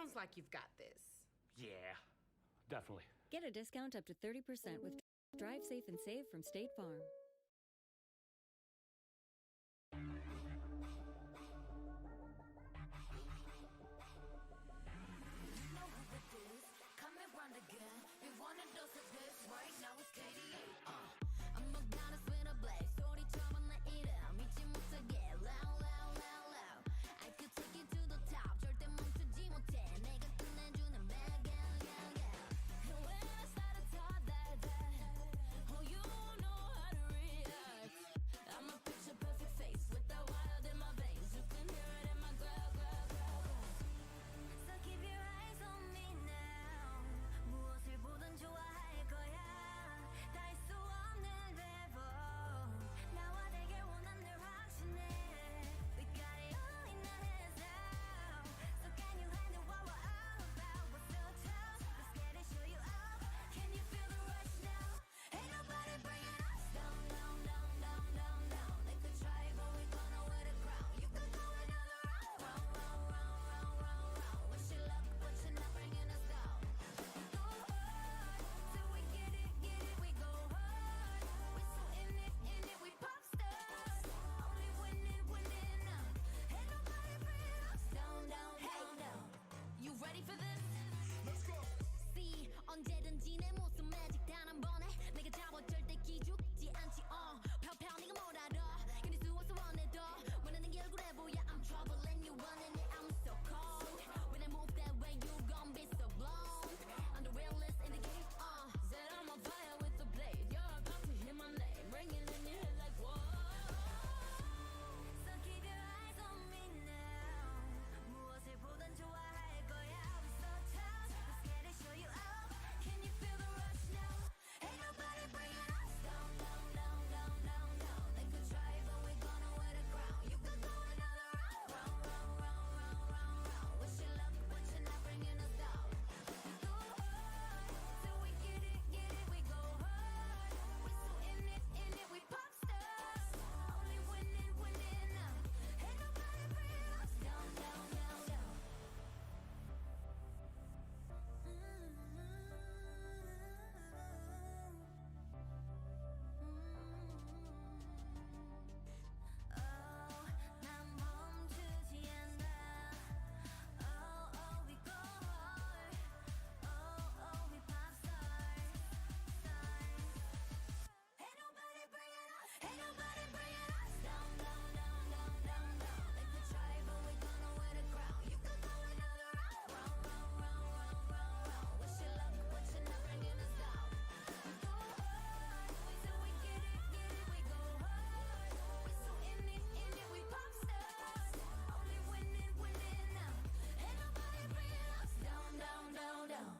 Sounds like you've got this. Yeah, definitely. Get a discount up to 30% with Drive Safe and Save from State Farm. Come and run again. We wanna dose of this right now. It's KD. I'm a goddess with a blaze. 소리처럼 나 이름 잊지 못하게. Loud, loud, loud, loud. I could take you to the top. 절대 멈추지 못해. 내가 끝내주는 bad girl, girl, girl. And when I started talk that, oh, you know how to react. I'm a picture perfect face with that wild in my veins. You can hear it in my growl, growl, growl, growl. So keep your eyes on me now. 무엇을 보든 좋아할 거야. 다 할 수 없는 배vo. 나와 되길 원한 늘 확신해. We got it all in our hands now. So can you handle what we're all about? What's so tough? Let's get it, show you up. Can you feel the rush now? Ain't nobody bringing us down, down, down, down, down, down. They could try, but we gonna wear the crown. You could go another round, round, round, round, round, round, round. Wish you luck, but you're not bringing us down. We go hard till we get it, we go hard. We so in it, we pop stars. Only winning, winning now. Ain't nobody bringing us down, down, down, down. You ready for this? Let's go. See, 언제든지 내 모습 매직 단 한 번에 내가 잡아 절대 기죽지 않지. 펴펴 네가 뭘 알아. 견딜 수 없어 원해도 원하는 게 얼굴에 보여. I'm trouble and you running it. I'm so cold. When I move that way, you gon' be so blown. I'm the realest in the game. Said I'm on fire with the blade. You're about to hear my name ringing in your head like whoa. So keep your eyes on me now. 무엇을 보든 좋아할 거야. We're so tough. Let's get it, show you up. Can you feel the rush now? Ain't nobody bringing us down, down, down, down, down, down. They could try, but we gonna wear the crown. You could go another round, round, round, round, round, round, round. Wish you luck, but you're not bringing us down. We go hard till we get it, we go hard. We so in it, we pop stars. Only winning, winning now. Ain't nobody bringing us down, down, down, down. 난 멈추지 않아. Oh, we go hard. Oh, we pop stars. Ain't nobody bringing us down, down, down, down, down, down. They could try, but we gonna wear the crown. You could go another round, round, round, round, round, round, round. Wish you luck, but you're not bringing us down. We go hard till we get it, we go hard. We so in it, we pop stars. Only winning, winning now. Ain't nobody bringing us down, down, down, down.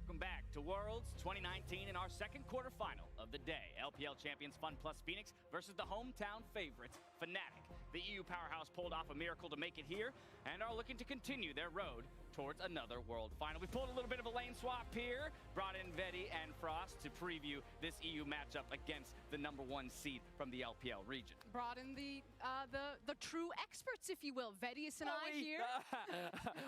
Welcome back to Worlds 2019 and our second quarterfinal of of the day. LPL champions FunPlus Phoenix versus the hometown favorites, Fnatic. The EU powerhouse pulled off a miracle to make it here and are looking to continue their road towards another world final. We pulled a little bit of a lane swap here, brought in Vedi and Frost to preview this EU matchup against the #1 seed from the LPL region. Brought in the true experts, if you will. Vedius and I here.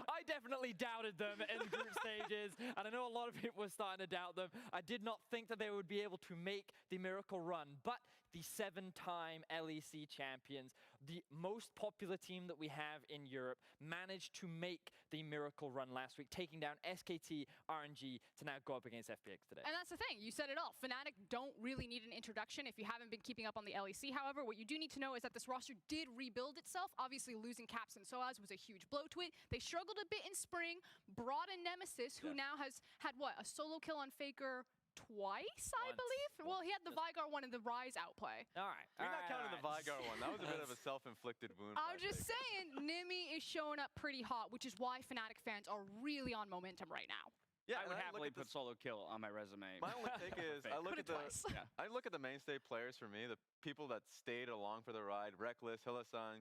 I definitely doubted them in the group stages, and I know a lot of people were starting to doubt them. I did not think that they would be able to make the miracle run, but the 7-time LEC champions, the most popular team that we have in Europe, managed to make the miracle run last week, taking down SKT RNG to now go up against FPX today. And that's the thing, you said it all. Fnatic don't really need an introduction if you haven't been keeping up on the LEC. However, what you do need to know is that this roster did rebuild itself. Obviously, losing Caps and Soaz was a huge blow to it. They struggled a bit in spring, brought in Nemesis, who now has had, what, a solo kill on Faker twice, I believe? Well, he had the Vigar one and the Rise outplay. All right. You're not counting the Vigar one. That was a bit of a self-inflicted wound. I'm just saying, Nimi is showing up pretty hot, which is why Fnatic fans are really on momentum right now. Yeah, I would happily put solo kill on my resume. My only take is I look at the mainstay players for me, the people that stayed along for the ride, Reckless, Hillasang,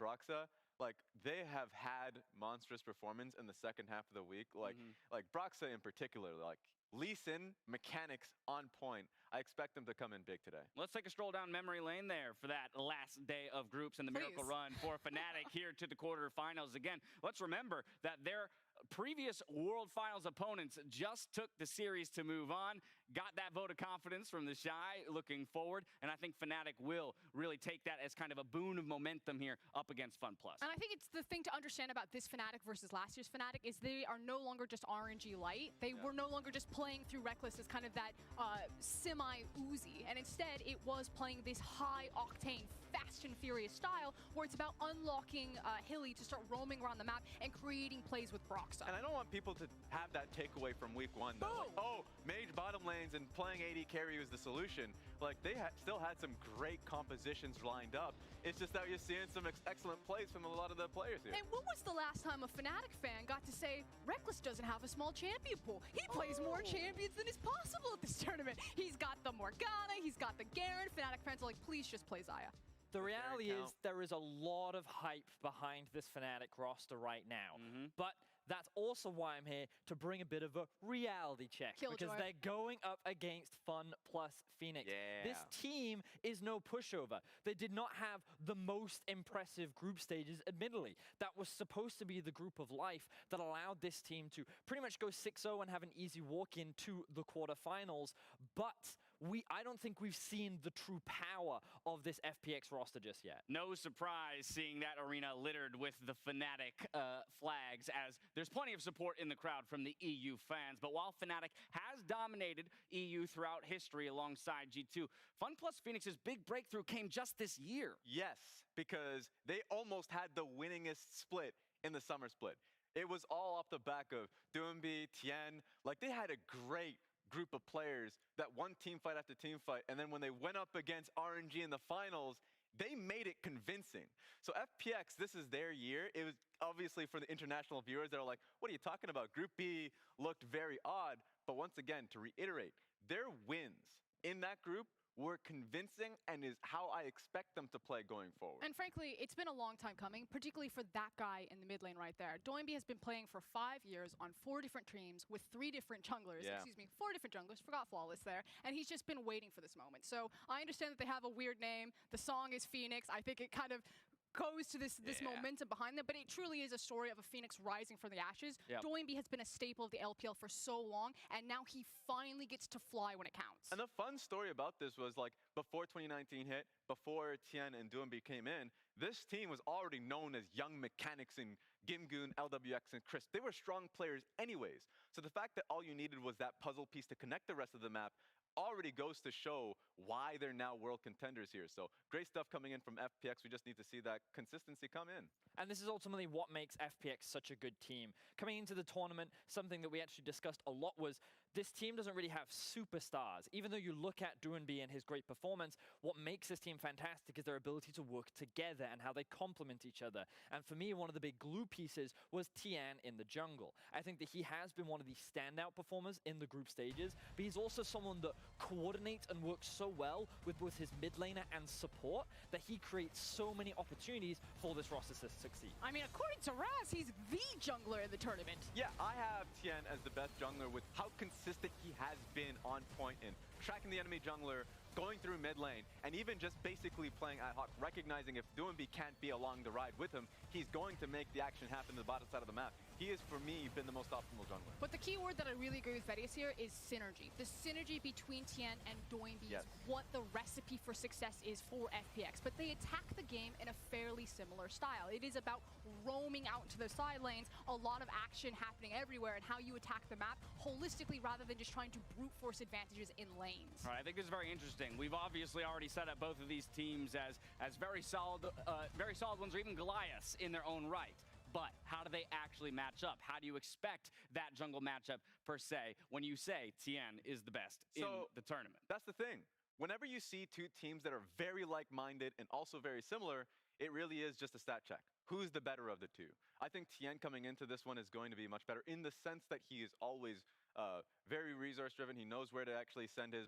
Broxa. Like, they have had monstrous performance in the second half of the week. Like Broxa in particular, like Lee Sin, mechanics on point. I expect them to come in big today. Let's take a stroll down memory lane there for that last day of groups and the miracle run for Fnatic here to the quarterfinals. Again, let's remember that their previous World Finals opponents just took the series to move on, got that vote of confidence from the Shy looking forward, and I think Fnatic will really take that as kind of a boon of momentum here up against FunPlus. And I think it's the thing to understand about this Fnatic versus last year's Fnatic is they are no longer just RNG light. They were no longer just playing through Reckless as kind of that semi-Uzi, and instead it was playing this high-octane, fast and furious style where it's about unlocking Hilly to start roaming around the map and creating plays with Broxa. And I don't want people to have that takeaway from week one. That like, oh, mage bottom lanes and playing AD carry was the solution. Like, they still had some great compositions lined up. It's just that you're seeing some excellent plays from a lot of the players here. And when was the last time a Fnatic fan got to say, Reckless doesn't have a small champion pool? He plays more champions than is possible at this tournament. He's got the Morgana, he's got the Garen. Fnatic fans are like, please just play Xayah. The reality is there is a lot of hype behind this Fnatic roster right now. But that's also why I'm here to bring a bit of a reality check. Because they're going up against FunPlus Phoenix. This team is no pushover. They did not have the most impressive group stages, admittedly. That was supposed to be the group of life that allowed this team to pretty much go 6-0 and have an easy walk into the quarterfinals. But I don't think we've seen the true power of this FPX roster just yet. No surprise seeing that arena littered with the Fnatic flags, as there's plenty of support in the crowd from the EU fans. But while Fnatic has dominated EU throughout history alongside G2, FunPlus Phoenix's big breakthrough came just this year. Yes, because they almost had the winningest split in the summer split. It was all off the back of Doombi, Tien. Like, they had a great group of players that won team fight after team fight, and then when they went up against RNG in the finals, they made it convincing. So FPX, this is their year. It was obviously for the international viewers that are like, what are you talking about? Group B looked very odd, but once again, to reiterate, their wins in that group were convincing and is how I expect them to play going forward. And frankly, it's been a long time coming, particularly for that guy in the mid lane right there. Doinby has been playing for 5 years on 4 different teams with 3 different junglers. Excuse me, 4 different junglers. Forgot Flawless there. And he's just been waiting for this moment. So I understand that they have a weird name. The song is Phoenix. I think it kind of goes to this momentum behind them, but it truly is a story of a Phoenix rising from the ashes. Doinby has been a staple of the LPL for so long, and now he finally gets to fly when it counts. And the fun story about this was, like, before 2019 hit, before Tien and Doombi came in, this team was already known as Young Mechanics and Gimgoon, LWX, and Chris. They were strong players anyways. So the fact that all you needed was that puzzle piece to connect the rest of the map already goes to show why they're now world contenders here. So great stuff coming in from FPX. We just need to see that consistency come in. And this is ultimately what makes FPX such a good team. Coming into the tournament, something that we actually discussed a lot was this team doesn't really have superstars. Even though you look at Doinby and his great performance, what makes this team fantastic is their ability to work together and how they complement each other. And for me, one of the big glue pieces was Tian in the jungle. I think that he has been one of the standout performers in the group stages, but he's also someone that coordinates and works so well with both his mid laner and support that he creates so many opportunities for this roster to succeed. I mean, according to Raz, he's the jungler in the tournament. Yeah, I have Tian as the best jungler with how consistent he has been on point in tracking the enemy jungler, going through mid lane, and even just basically playing ad hoc, recognizing if Doinby can't be along the ride with him, he's going to make the action happen to the bottom side of the map. He has, for me, been the most optimal jungler. But the key word that I really agree with Vedius here is synergy. The synergy between Tian and Doinby is what the recipe for success is for FPX. But they attack the game in a fairly similar style. It is about roaming out to the side lanes, a lot of action happening everywhere, and how you attack the map holistically rather than just trying to brute force advantages in lanes. All right, I think this is very interesting. We've obviously already set up both of these teams as very solid ones, or even Goliaths in their own right. But how do they actually match up? How do you expect that jungle matchup, per se, when you say Tian is the best in the tournament? That's the thing. Whenever you see two teams that are very like-minded and also very similar, it really is just a stat check. Who's the better of the two? I think Tian coming into this one is going to be much better in the sense that he is always very resource-driven. He knows where to actually send his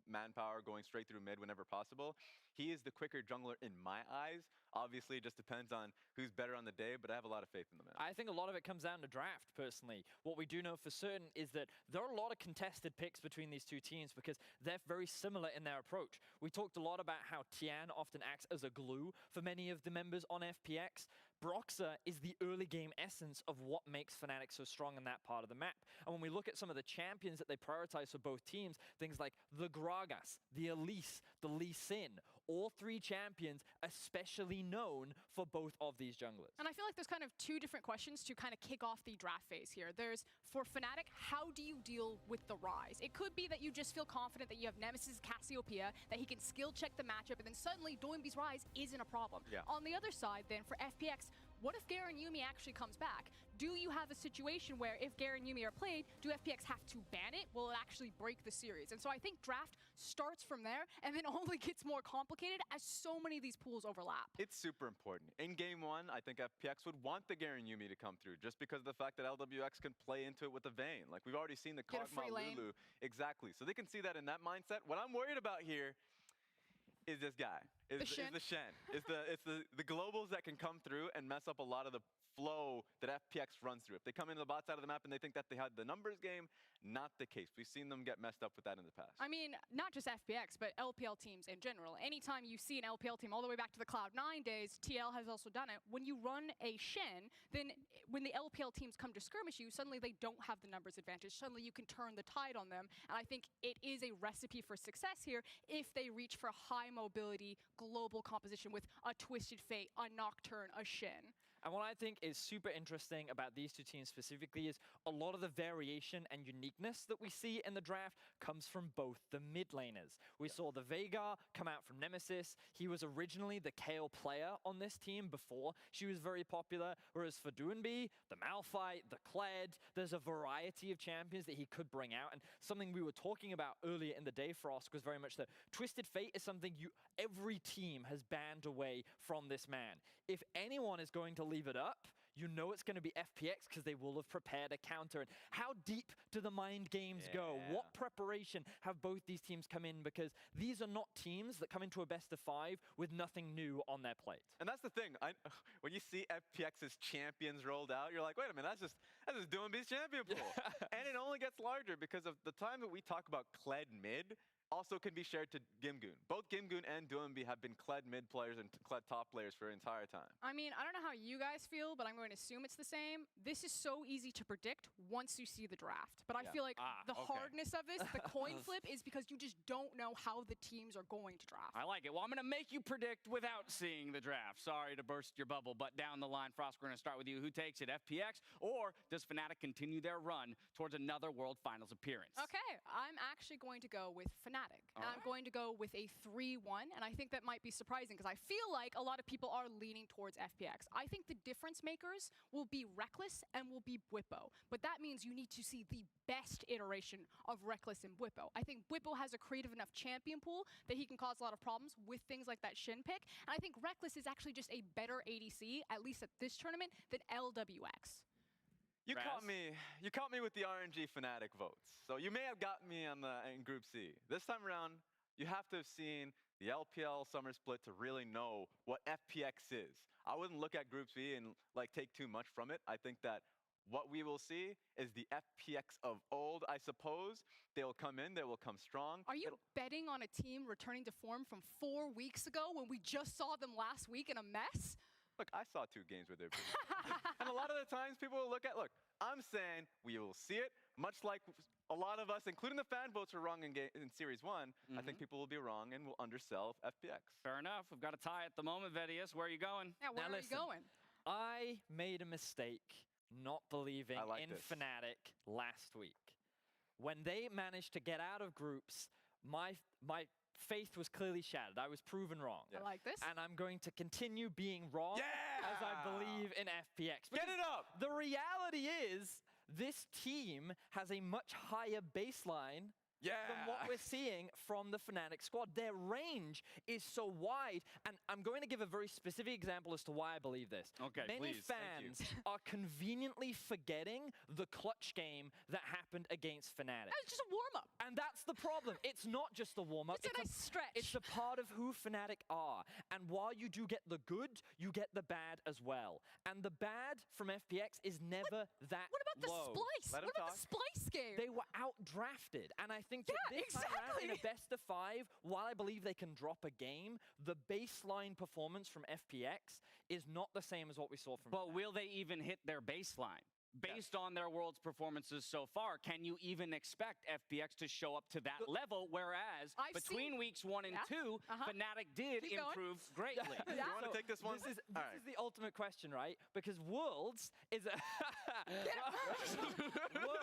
manpower going straight through mid whenever possible. He is the quicker jungler in my eyes. Obviously, it just depends on who's better on the day, but I have a lot of faith in the man. I think a lot of it comes down to draft, personally. What we do know for certain is that there are a lot of contested picks between these two teams because they're very similar in their approach. We talked a lot about how Tian often acts as a glue for many of the members on FPX. Broxah is the early game essence of what makes Fnatic so strong in that part of the map. And when we look at some of the champions that they prioritize for both teams, things like the Gragas, the Elise, the Lee Sin, all three champions especially known for both of these junglers. And I feel like there's kind of two different questions to kind of kick off the draft phase here. There's, for Fnatic, how do you deal with the Ryze? It could be that you just feel confident that you have Nemesis Cassiopeia, that he can skill check the matchup, and then suddenly Doinby's Ryze isn't a problem. Yeah. On the other side, then, for FPX, what if Garen Yuumi actually comes back? Do you have a situation where if Garen Yuumi are played, do FPX have to ban it? Will it actually break the series? And so I think draft starts from there and then only gets more complicated as so many of these pools overlap. It's super important. In game one, I think FPX would want the Garen Yuumi to come through just because of the fact that LWX can play into it with a Vayne. Like, we've already seen the Kog'Maw Lulu. Exactly. So they can see that in that mindset. What I'm worried about here is this guy. Is the Shen. It's the globals that can come through and mess up a lot of the flow that FPX runs through. If they come into the bot side of the map and they think that they had the numbers game, not the case. We've seen them get messed up with that in the past. I mean, not just FPX, but LPL teams in general. Anytime you see an LPL team all the way back to the Cloud9 days, TL has also done it. When you run a Shen, then when the LPL teams come to skirmish you, suddenly they don't have the numbers advantage. Suddenly you can turn the tide on them. And I think it is a recipe for success here if they reach for high mobility, global composition with a Twisted Fate, a Nocturne, a Shen. And what I think is super interesting about these two teams specifically is a lot of the variation and uniqueness that we see in the draft comes from both the mid laners. We saw the Veigar come out from Nemesis. He was originally the Kayle player on this team before she was very popular, whereas for Doinby, the Malphite, the Kled, there's a variety of champions that he could bring out. And something we were talking about earlier in the day, Frost, was very much that Twisted Fate is something every team has banned away from this man. If anyone is going to leave it up, you know it's going to be FPX because they will have prepared a counter. And how deep do the mind games go? What preparation have both these teams come in? Because these are not teams that come into a best of 5 with nothing new on their plate. And that's the thing. When you see FPX's champions rolled out, you're like, wait a minute, that's just Doinby's champion pool. And it only gets larger because of the time that we talk about Kled mid also can be shared to Gimgoon. Both Gimgoon and Doinby have been Kled mid players and Kled top players for the entire time. I mean, I don't know how you guys feel, but I'm going to assume it's the same. This is so easy to predict once you see the draft. But I feel like the hardness of this, the coin flip, is because you just don't know how the teams are going to draft. I like it. Well, I'm going to make you predict without seeing the draft. Sorry to burst your bubble, but down the line, Frost, we're going to start with you. Who takes it, FPX, or does Fnatic continue their run towards another World Finals appearance? Okay, I'm actually going to go with Fnatic. Fnatic. And I'm going to go with a 3-1, and I think that might be surprising because I feel like a lot of people are leaning towards FPX. I think the difference makers will be Reckless and will be Bwipo, but that means you need to see the best iteration of Reckless and Bwipo. I think Bwipo has a creative enough champion pool that he can cause a lot of problems with things like that Shin pick, and I think Reckless is actually just a better ADC, at least at this tournament, than LWX. You caught me with the RNG Fnatic votes. So you may have gotten me in Group C. This time around, you have to have seen the LPL summer split to really know what FPX is. I wouldn't look at Group C and take too much from it. I think that what we will see is the FPX of old, I suppose. They will come in, they will come strong. Are you betting on a team returning to form from 4 weeks ago when we just saw them last week in a mess? Look, I saw 2 games where they're pretty good. And a lot of the times people will look, I'm saying we will see it, much like a lot of us, including the fan votes, were wrong in Series 1. I think people will be wrong and will undersell FPX. Fair enough. We've got a tie at the moment, Vedius. Where are you going? Yeah, where are you going? I made a mistake not believing in Fnatic last week. When they managed to get out of groups, my faith was clearly shattered. I was proven wrong. I like this. And I'm going to continue being wrong as I believe in FPX. Get it up! The reality is, this team has a much higher baseline than what we're seeing from the Fnatic squad. Their range is so wide, and I'm going to give a very specific example as to why I believe this. Okay, Many please. fans are conveniently forgetting the clutch game that happened against Fnatic. That was just a warm-up. And that's the problem. It's not just the warm-up. It's a nice stretch. It's a part of who Fnatic are. And while you do get the good, you get the bad as well. And the bad from FPX is never that What about low. the Splice? What about the Splice game? They were outdrafted. And I think that this time around in a best of 5, while I believe they can drop a game, the baseline performance from FPX is not the same as what we saw from But will they even hit their baseline? Based on their world's performances so far, can you even expect FPX to show up to that level? Whereas between weeks 1 and 2, Fnatic did improve greatly. You want to take this one? This is the ultimate question, right? Because Worlds is a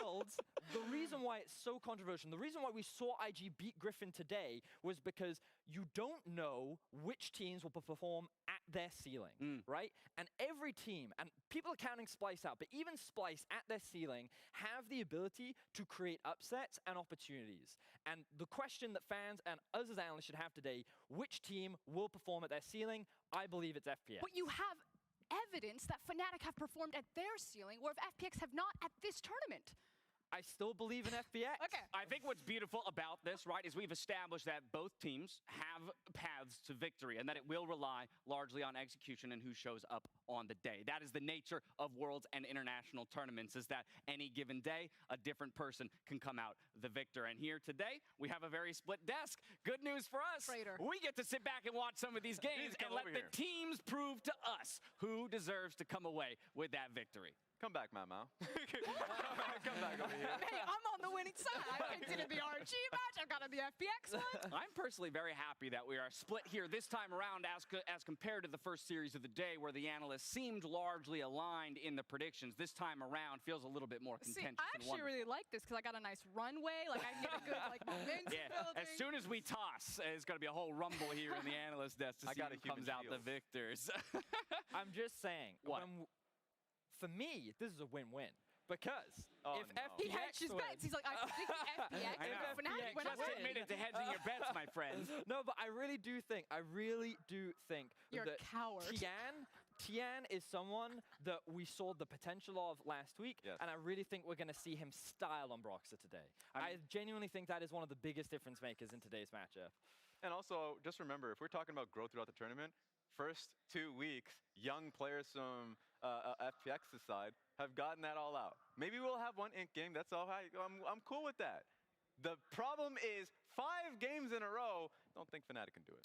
Worlds, the reason why it's so controversial, the reason why we saw IG beat Griffin today was because you don't know which teams will perform at their ceiling, right? And every team, and people are counting Splice out, but even Splice at their ceiling have the ability to create upsets and opportunities. And the question that fans and us as analysts should have today, which team will perform at their ceiling? I believe it's FPX. But you have evidence that Fnatic have performed at their ceiling, where FPX have not at this tournament. I still believe in FPX. Okay. I think what's beautiful about this, right, is we've established that both teams have paths to victory and that it will rely largely on execution and who shows up on the day. That is the nature of Worlds and international tournaments, is that any given day, a different person can come out the victor. And here today, we have a very split desk. Good news for us. Traitor. We get to sit back and watch some of these games and let the teams prove to us who deserves to come away with that victory. Come back, Mama. Come back over here. Hey, I'm on the winning side. I picked it in the RNG match. I've got it in the FPX one. I'm personally very happy that we are split here this time around as compared to the first series of the day where the analysts seemed largely aligned in the predictions. This time around feels a little bit more contentious. I actually really like this because I got a nice runway. I can get a good momentum building. As soon as we toss, it's going to be a whole rumble here in the analyst desk to see who comes out the victors. I'm just saying. What? For me, this is a win-win. Because if FPX he hedged his bets. He's like, I think FPX. Fnatic just admitted to hedging your bets, my friend. No, but I really do think You're that a coward. Tian is someone that we saw the potential of last week, and I really think we're going to see him style on Broxah today. I genuinely think that is one of the biggest difference makers in today's matchup. And also, just remember, if we're talking about growth throughout the tournament, first 2 weeks, young players from FPX's side have gotten that all out. Maybe we'll have one ink game. That's all right. I'm cool with that. The problem is 5 games in a row. Don't think Fnatic can do it.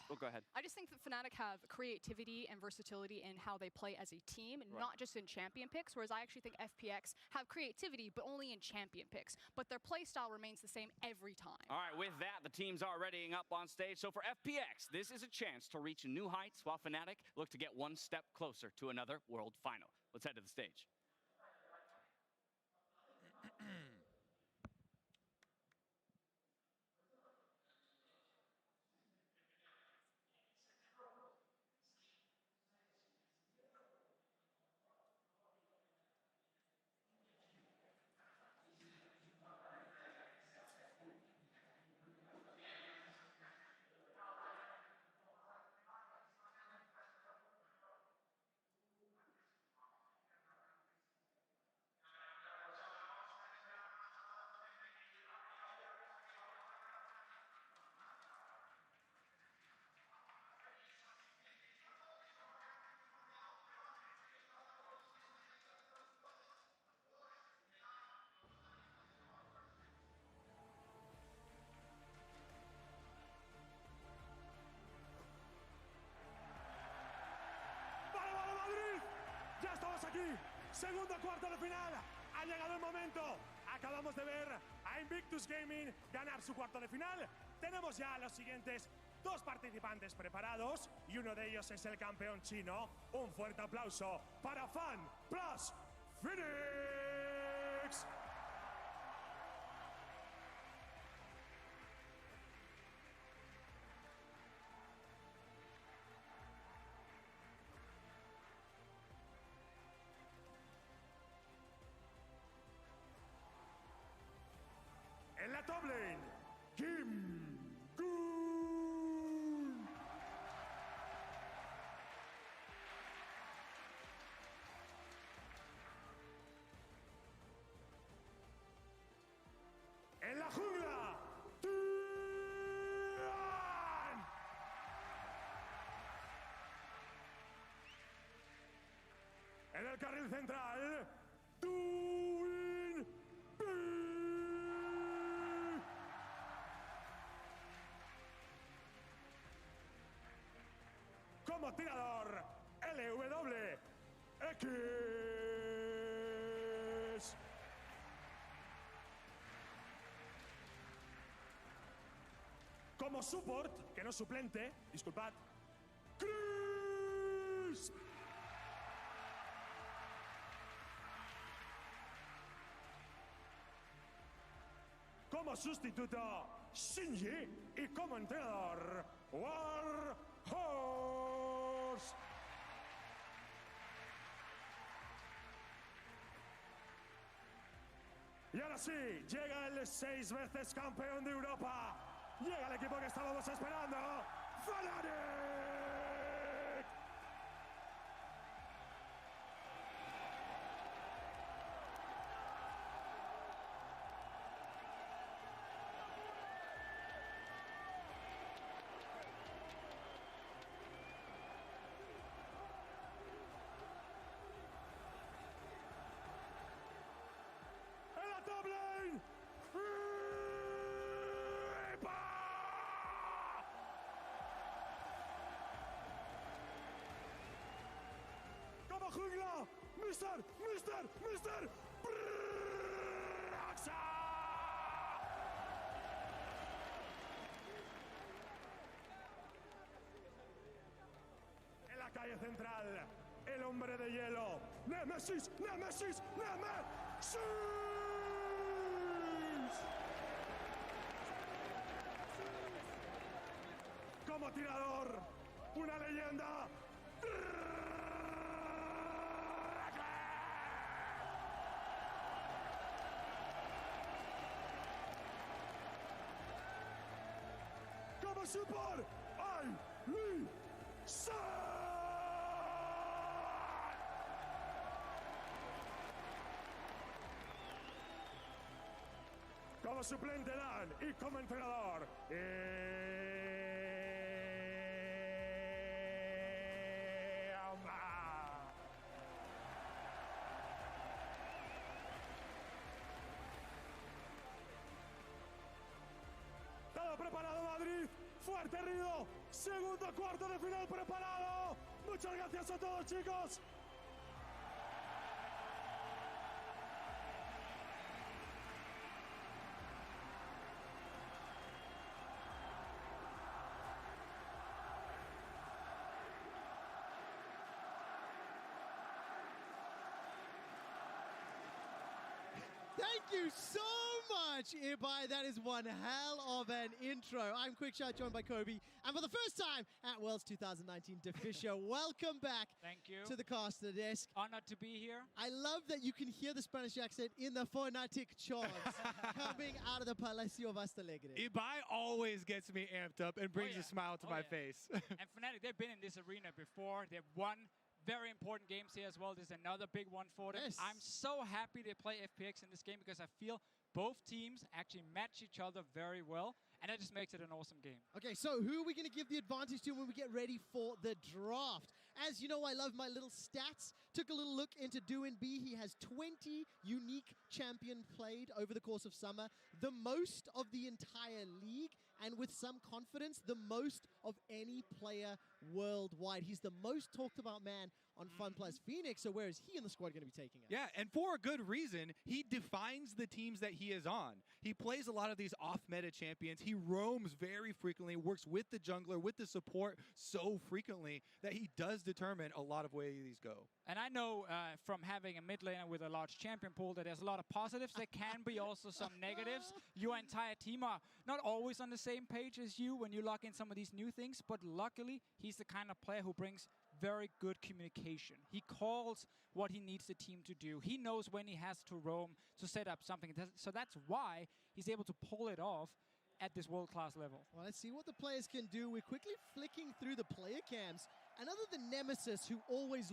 Go ahead. I just think that Fnatic have creativity and versatility in how they play as a team, not just in champion picks, whereas I actually think FPX have creativity, but only in champion picks. But their play style remains the same every time. All right, with that, the teams are readying up on stage. So for FPX, this is a chance to reach new heights, while Fnatic look to get one step closer to another world final. Let's head to the stage. segundo cuarto de final. Ha llegado el momento. Acabamos de ver a Invictus Gaming ganar su cuarto de final. Tenemos ya los siguientes dos participantes preparados y uno de ellos es el campeón chino. Un fuerte aplauso para Fan Plus Phoenix. En la top lane, Kim Gun. En la jungla, Tian. En el carril central, Duin Pi. Como tirador, LWX. Como support, que no suplente, disculpad, Chris. Como sustituto, Shinji. Y como entrenador, Warhorse. Y ahora sí, llega el 6 veces campeón de Europa. Llega el equipo que estábamos esperando, Fnatic. En la top lane, ¡Epa! Como jungla, Mr. Braxa. En la calle central, el hombre de hielo, Nemesis. Como tirador, una leyenda, como support, Lee San. Como suplente Dan y como entrenador, todo preparado, Madrid. Fuerte Río. Segundo cuarto de final preparado. Muchas gracias a todos, chicos. Thank you so much, Ibai. That is one hell of an intro. I'm Quickshot, joined by Kobe. And for the first time at Worlds 2019 Defisha, welcome back Thank you. to the caster desk. Honored to be here. I love that you can hear the Spanish accent in the Fnatic chants coming out of the Palacio Vasta Alegre. Ibai always gets me amped up and brings a smile to my face. And Fnatic, they've been in this arena before. They've won very important games here as well. This is another big one for them. Yes. I'm so happy they play FPX in this game because I feel both teams actually match each other very well, and that just makes it an awesome game. Okay, so who are we going to give the advantage to when we get ready for the draft? As you know, I love my little stats. Took a little look into Duin B. He has 20 unique champion played over the course of summer, the most of the entire league, and with some confidence, the most of any player worldwide. He's the most talked about man on FunPlus Phoenix, so where is he in the squad going to be taking it? Yeah, and for a good reason. He defines the teams that he is on. He plays a lot of these off-meta champions. He roams very frequently, works with the jungler, with the support so frequently that he does determine a lot of ways these go. And I know from having a mid laner with a large champion pool that there's a lot of positives. There can be also some negatives. Your entire team are not always on the same page as you when you lock in some of these new things, but luckily he's the kind of player who brings very good communication. He calls what he needs the team to do. He knows when he has to roam to set up something. So that's why he's able to pull it off at this world-class level. Well, let's see what the players can do. We're quickly flicking through the player cams. And other than Nemesis, who always